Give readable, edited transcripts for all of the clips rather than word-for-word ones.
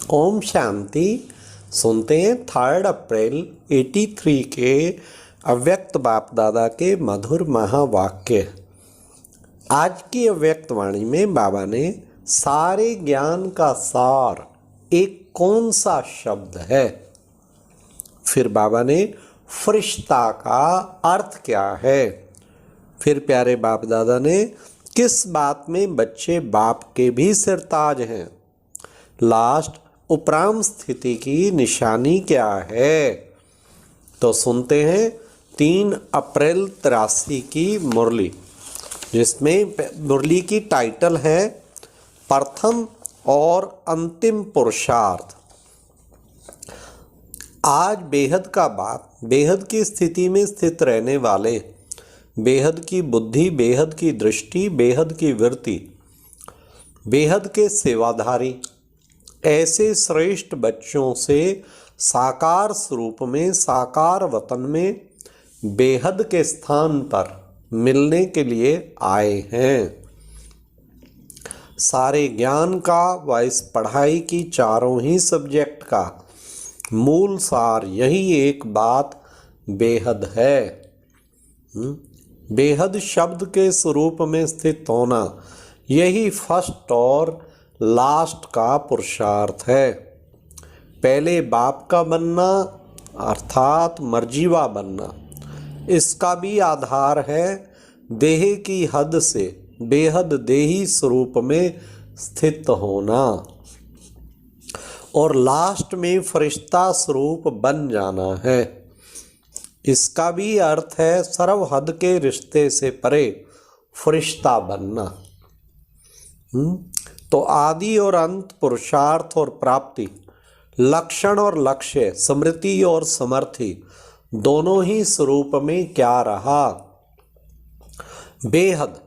ओम शांति। सुनते हैं 3 अप्रैल 83 के अव्यक्त बाप दादा के मधुर महावाक्य। आज की अव्यक्त वाणी में बाबा ने सारे ज्ञान का सार एक कौन सा शब्द है, फिर बाबा ने फरिश्ता का अर्थ क्या है, फिर प्यारे बाप दादा ने किस बात में बच्चे बाप के भी सिरताज हैं, लास्ट उपराम स्थिति की निशानी क्या है। तो सुनते हैं 3 अप्रैल 83 की मुरली, जिसमें मुरली की टाइटल है प्रथम और अंतिम पुरुषार्थ। आज बेहद का बाप, बेहद की स्थिति में स्थित रहने वाले, बेहद की बुद्धि, बेहद की दृष्टि, बेहद की वृत्ति, बेहद के सेवाधारी ऐसे श्रेष्ठ बच्चों से साकार स्वरूप में, साकार वतन में, बेहद के स्थान पर मिलने के लिए आए हैं। सारे ज्ञान का व इस पढ़ाई की चारों ही सब्जेक्ट का मूल सार यही एक बात बेहद है। बेहद शब्द के स्वरूप में स्थित होना, यही फर्स्ट और लास्ट का पुरुषार्थ है। पहले बाप का बनना अर्थात मर्जीवा बनना, इसका भी आधार है देह की हद से बेहद देही स्वरूप में स्थित होना, और लास्ट में फरिश्ता स्वरूप बन जाना है। इसका भी अर्थ है सर्वहद के रिश्ते से परे फरिश्ता बनना। तो आदि और अंत, पुरुषार्थ और प्राप्ति, लक्षण और लक्ष्य, स्मृति और समर्थि, दोनों ही स्वरूप में क्या रहा। बेहद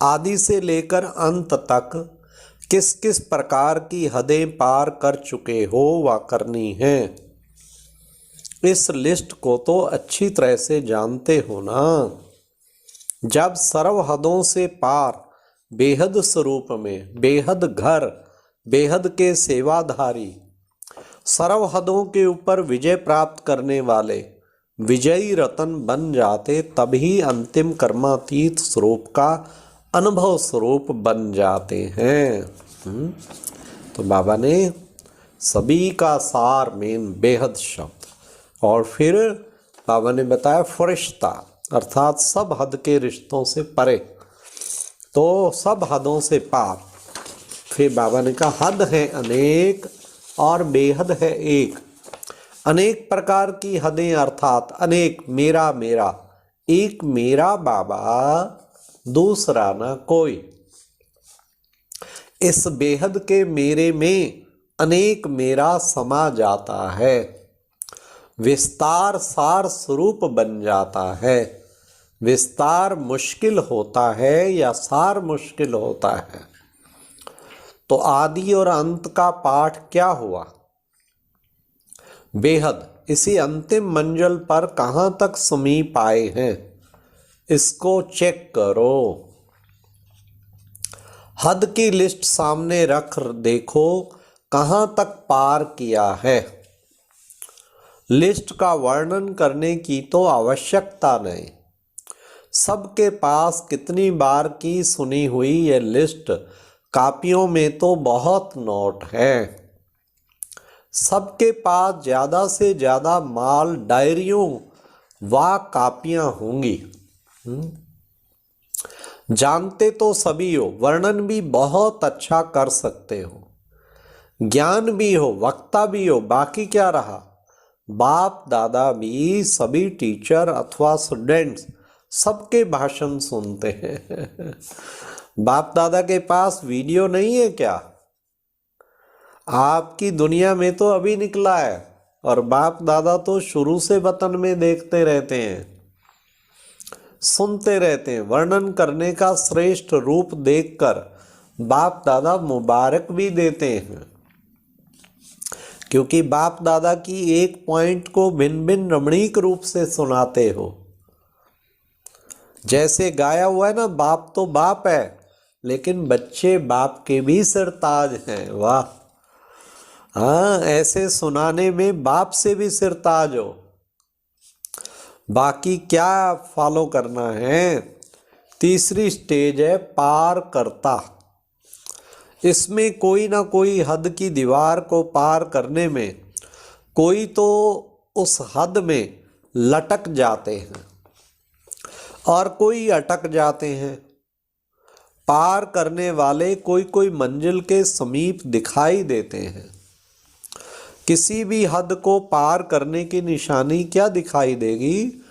आदि से लेकर अंत तक किस किस प्रकार की हदें पार कर चुके हो व करनी है, इस लिस्ट को तो अच्छी तरह से जानते हो ना। जब सर्व हदों से पार बेहद स्वरूप में, बेहद घर, बेहद के सेवाधारी, सर्व हदों के ऊपर विजय प्राप्त करने वाले विजयी रतन बन जाते, तभी अंतिम कर्मातीत स्वरूप का अनुभव स्वरूप बन जाते हैं। तो बाबा ने सभी का सार मेन बेहद शब्द, और फिर बाबा ने बताया फरिश्ता अर्थात सब हद के रिश्तों से परे, तो सब हदों से पार। फिर बाबा ने कहा हद है अनेक और बेहद है एक। अनेक प्रकार की हदें अर्थात अनेक, मेरा मेरा, एक मेरा बाबा, दूसरा ना कोई। इस बेहद के मेरे में अनेक मेरा समा जाता है, विस्तार सार स्वरूप बन जाता है। विस्तार मुश्किल होता है या सार मुश्किल होता है। तो आदि और अंत का पाठ क्या हुआ। बेहद इसी अंतिम मंजिल पर कहाँ तक समीप आए हैं, इसको चेक करो। हद की लिस्ट सामने रख देखो कहाँ तक पार किया है। लिस्ट का वर्णन करने की तो आवश्यकता नहीं, सबके पास कितनी बार की सुनी हुई ये लिस्ट कापियों में तो बहुत नोट है। सबके पास ज़्यादा से ज़्यादा माल डायरियों व कापियाँ होंगी। जानते तो सभी हो, वर्णन भी बहुत अच्छा कर सकते हो, ज्ञान भी हो, वक्ता भी हो, बाकी क्या रहा। बाप दादा भी सभी टीचर अथवा स्टूडेंट्स सबके भाषण सुनते हैं। बाप दादा के पास वीडियो नहीं है क्या। आपकी दुनिया में तो अभी निकला है, और बाप दादा तो शुरू से वतन में देखते रहते हैं, सुनते रहते हैं। वर्णन करने का श्रेष्ठ रूप देखकर बाप दादा मुबारक भी देते हैं, क्योंकि बाप दादा की एक पॉइंट को भिन्न भिन्न रमणीक रूप से सुनाते हो। जैसे गाया हुआ है ना, बाप तो बाप है, लेकिन बच्चे बाप के भी सरताज हैं। वाह, हाँ, ऐसे सुनाने में बाप से भी सिरताज हो। बाकी क्या फॉलो करना है? तीसरी स्टेज है पार करता। इसमें कोई ना कोई हद की दीवार को पार करने में कोई तो उस हद में लटक जाते हैं और कोई अटक जाते हैं। पार करने वाले कोई कोई मंजिल के समीप दिखाई देते हैं। किसी भी हद को पार करने की निशानी क्या दिखाई देगी?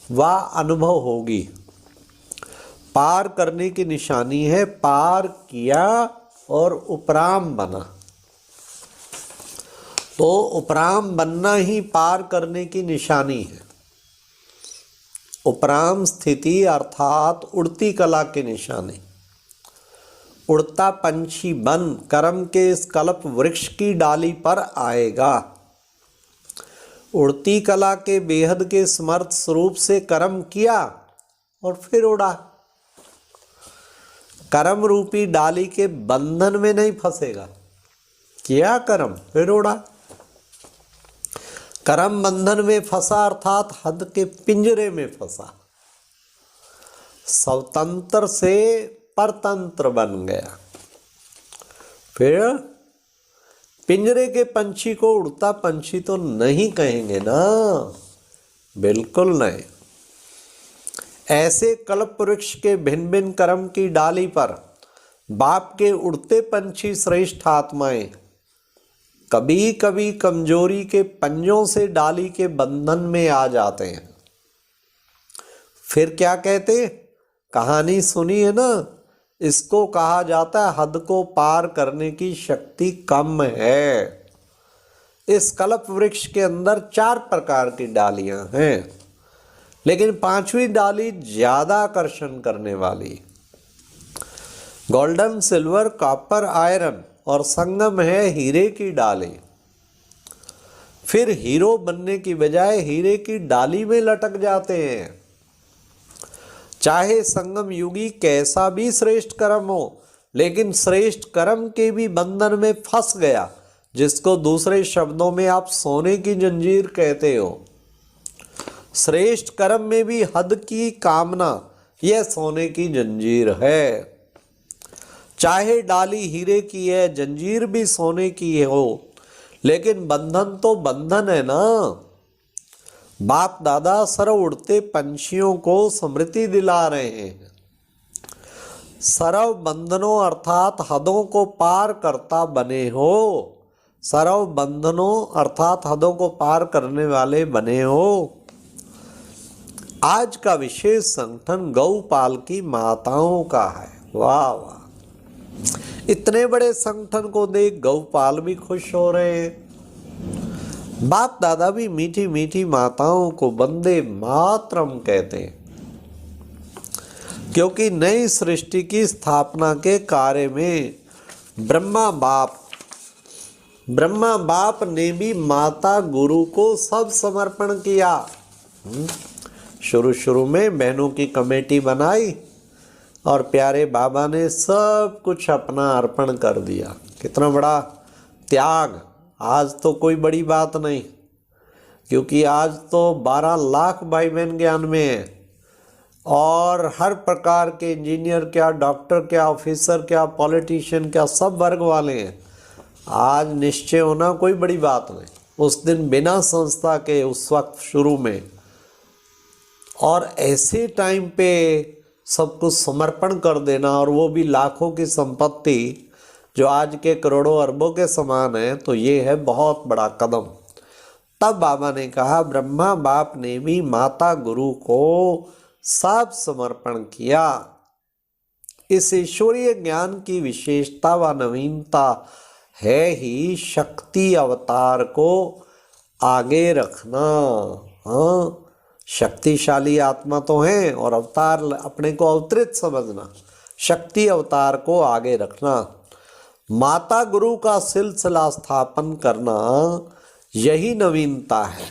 वह अनुभव होगी। पार करने की निशानी है पार किया और उपराम बना। तो उपराम बनना ही पार करने की निशानी है। उपराम स्थिति अर्थात उड़ती कला की निशानी। उड़ता पंछी बन कर्म के इस कल्प वृक्ष की डाली पर आएगा। उड़ती कला के बेहद के समर्थ स्वरूप से कर्म किया और फिर उड़ा। कर्म रूपी डाली के बंधन में नहीं फंसेगा। किया कर्म फिर उड़ा। कर्म बंधन में फंसा अर्थात हद के पिंजरे में फंसा। स्वतंत्र से परतंत्र बन गया। फिर पिंजरे के पंछी को उड़ता पंछी तो नहीं कहेंगे ना, बिल्कुल नहीं। ऐसे कल्प वृक्ष के भिन्न भिन्न कर्म की डाली पर बाप के उड़ते पंछी श्रेष्ठ आत्माएं कभी कभी कमजोरी के पंजों से डाली के बंधन में आ जाते हैं। फिर क्या कहते? कहानी सुनी है ना, इसको कहा जाता है हद को पार करने की शक्ति कम है। इस कल्प वृक्ष के अंदर 4 प्रकार की डालियां हैं, लेकिन 5वीं डाली ज्यादा आकर्षण करने वाली। गोल्डन, सिल्वर, कॉपर, आयरन और संगम है हीरे की डाली। फिर हीरो बनने की बजाय हीरे की डाली में लटक जाते हैं। चाहे संगम युगी कैसा भी श्रेष्ठ कर्म हो, लेकिन श्रेष्ठ कर्म के भी बंधन में फंस गया, जिसको दूसरे शब्दों में आप सोने की जंजीर कहते हो। श्रेष्ठ कर्म में भी हद की कामना यह सोने की जंजीर है। चाहे डाली हीरे की है, जंजीर भी सोने की हो, लेकिन बंधन तो बंधन है ना। बाप दादा सरव उड़ते पंछियों को स्मृति दिला रहे हैं। सरव बंधनों अर्थात हदों को पार करता बने हो। सरव बंधनों अर्थात हदों को पार करने वाले बने हो। आज का विशेष संगठन गौपाल की माताओं का है। वाह वाह, इतने बड़े संगठन को देख गौपाल भी खुश हो रहे हैं। बाप दादा भी मीठी मीठी माताओं को वंदे मातरम कहते हैं, क्योंकि नई सृष्टि की स्थापना के कार्य में ब्रह्मा बाप ने भी माता गुरु को सब समर्पण किया। शुरू में बहनों की कमेटी बनाई और प्यारे बाबा ने सब कुछ अपना अर्पण कर दिया। कितना बड़ा त्याग। आज तो कोई बड़ी बात नहीं, क्योंकि आज तो 12 लाख भाई बहन ज्ञान में है और हर प्रकार के इंजीनियर क्या, डॉक्टर क्या, ऑफिसर क्या, पॉलिटिशियन क्या, सब वर्ग वाले हैं। आज निश्चय होना कोई बड़ी बात नहीं। उस दिन बिना संस्था के उस वक्त शुरू में और ऐसे टाइम पे सब कुछ समर्पण कर देना, और वो भी लाखों की संपत्ति जो आज के करोड़ों अरबों के समान है, तो ये है बहुत बड़ा कदम। तब बाबा ने कहा ब्रह्मा बाप ने भी माता गुरु को सब समर्पण किया। इस ईश्वरीय ज्ञान की विशेषता व नवीनता है ही शक्ति अवतार को आगे रखना। हाँ, शक्तिशाली आत्मा तो है और अवतार अपने को अवतरित समझना, शक्ति अवतार को आगे रखना, माता गुरु का सिलसिला स्थापन करना, यही नवीनता है।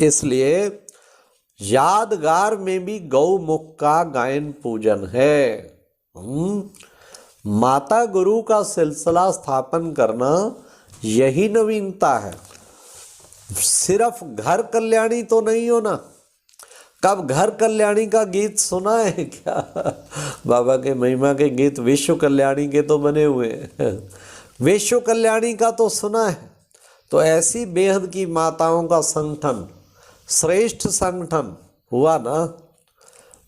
इसलिए यादगार में भी गौमुख का गायन पूजन है। माता गुरु का सिलसिला स्थापन करना यही नवीनता है। सिर्फ घर कल्याणी तो नहीं हो ना। कब घर कल्याणी का गीत सुना है क्या? बाबा के महिमा के गीत विश्व कल्याणी के तो बने हुए हैं, विश्व कल्याणी का तो सुना है। तो ऐसी बेहद की माताओं का संगठन, श्रेष्ठ संगठन हुआ ना।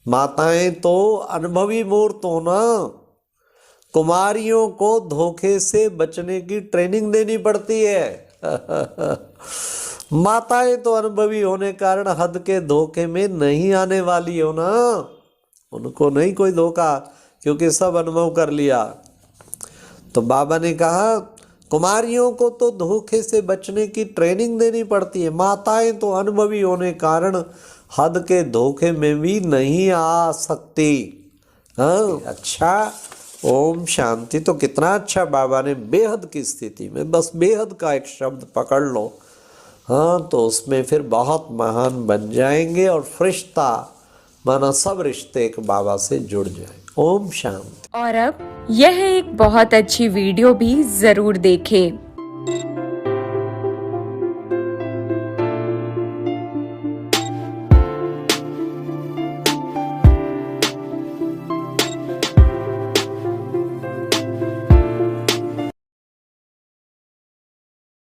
माताएं तो अनुभवी मूर्त हो ना। कुमारियों को धोखे से बचने की ट्रेनिंग देनी पड़ती है। माताएं तो अनुभवी होने कारण हद के धोखे में नहीं आने वाली हो ना। उनको नहीं कोई धोखा, क्योंकि सब अनुभव कर लिया। तो बाबा ने कहा कुमारियों को तो धोखे से बचने की ट्रेनिंग देनी पड़ती है। माताएं तो अनुभवी होने कारण हद के धोखे में भी नहीं आ सकती। हाँ, अच्छा, ओम शांति। तो कितना अच्छा बाबा ने बेहद की स्थिति में, बस बेहद का एक शब्द पकड़ लो, हाँ, तो उसमें फिर बहुत महान बन जाएंगे और फरिश्ता माना सब रिश्ते एक बाबा से जुड़ जाए। ओम शांति। और अब यह एक बहुत अच्छी वीडियो भी जरूर देखें।